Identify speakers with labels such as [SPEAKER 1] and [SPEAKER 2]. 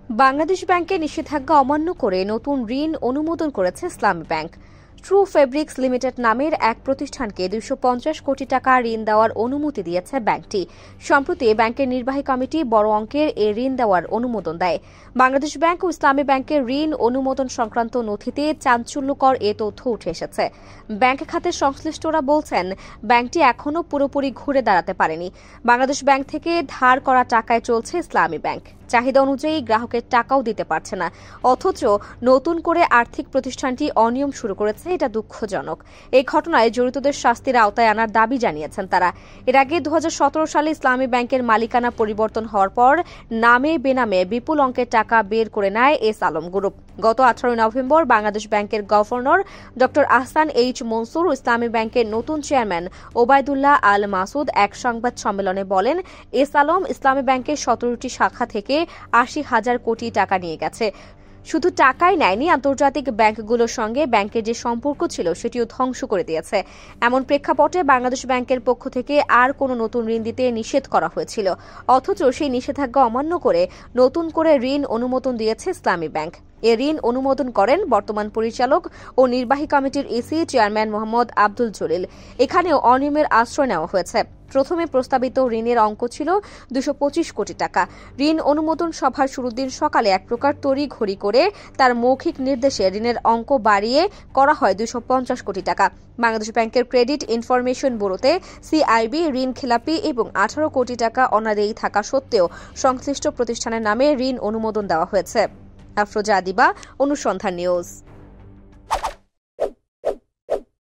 [SPEAKER 1] বাংলাদেশ ব্যাংকের নিষেধাজ্ঞা অমান্য করে নতুন ঋণ অনুমোদন করেছে ইসলামী ব্যাংক। ট্রু ফেব্রিক্স লিমিটেড নামের এক প্রতিষ্ঠানকে 250 কোটি টাকা ঋণ দেওয়ার অনুমতি দিয়েছে ব্যাংকটি। সম্প্রতি ব্যাংকের নির্বাহী কমিটি বড় অঙ্কের এ ঋণ দেওয়ার অনুমোদন দেয়। বাংলাদেশ ব্যাংক ও ইসলামী ব্যাংকের ঋণ অনুমোদন সংক্রান্ত নথিতে চাঞ্চল্যকর এ তথ্য উঠে এসেছে। ব্যাংক খাতের সংশ্লিষ্টরা বলছেন, ব্যাংকটি এখনও পুরোপুরি ঘুরে দাঁড়াতে পারেনি। বাংলাদেশ ব্যাংক থেকে ধার করা টাকায় চলছে ইসলামী ব্যাংক। চাহিদা অনুযায়ী গ্রাহকের টাকাও দিতে পারছে না, অথচ নতুন করে আর্থিক প্রতিষ্ঠানটি অনিয়ম শুরু করেছে। এটা দুঃখজনক। এই ঘটনায় জড়িতদের শাস্তির আওতায় আনার দাবি জানিয়েছেন তারা। এর আগে 2017 সালে ইসলামী ব্যাংকের মালিকানা পরিবর্তন হওয়ার পর নামে বেনামে বিপুল অঙ্কের টাকা বের করে নেয় এস আলম গ্রুপ। গত 18 নভেম্বর বাংলাদেশ ব্যাংকের গভর্নর ড আহসান এইচ মনসুর ও ইসলামী ব্যাংকের নতুন চেয়ারম্যান ওবায়দুল্লাহ আল মাসুদ এক সংবাদ সম্মেলনে বলেন, এস আলম ইসলামী ব্যাংকের 17টি শাখা থেকে 80,000 কোটি টাকা নিয়ে গেছে। শুধু টাকাই নেয়নি, আন্তর্জাতিক ব্যাংকগুলোর সঙ্গে ব্যাংকের যে সম্পর্ক ছিল সেটিও ধ্বংস করে দিয়েছে। এমন প্রেক্ষাপটে বাংলাদেশ ব্যাংকের পক্ষ থেকে আর কোনো নতুন ঋণ দিতে নিষেধ করা হয়েছিল, অথচ সেই নিষেধাজ্ঞা অমান্য করে নতুন করে ঋণ অনুমোদন দিয়েছে ইসলামী ব্যাংক। এ ঋণ অনুমোদন করেন বর্তমান পরিচালক ও নির্বাহী কমিটির ইসি চেয়ারম্যান মোহাম্মদ আব্দুল জলিল। এখানেও অনিয়মের আশ্রয় নেওয়া হয়েছে। প্রথমে প্রস্তাবিত ঋণের অঙ্ক ছিল 225 কোটি টাকা। ঋণ অনুমোদন সভার শুরুর দিন সকালে এক প্রকার তড়িঘড়ি করে তার মৌখিক নির্দেশে ঋণের অঙ্ক বাড়িয়ে করা হয় 250 কোটি টাকা। বাংলাদেশ ব্যাংকের ক্রেডিট ইনফরমেশন ব্যুরোতে সিআইবি ঋণ খেলাপি এবং 18 কোটি টাকা অনাদায়ী থাকা সত্ত্বেও সংশ্লিষ্ট প্রতিষ্ঠানের নামে ঋণ অনুমোদন দেওয়া হয়েছে। আফরোজা আদিবা, অনুসন্ধান নিউজ।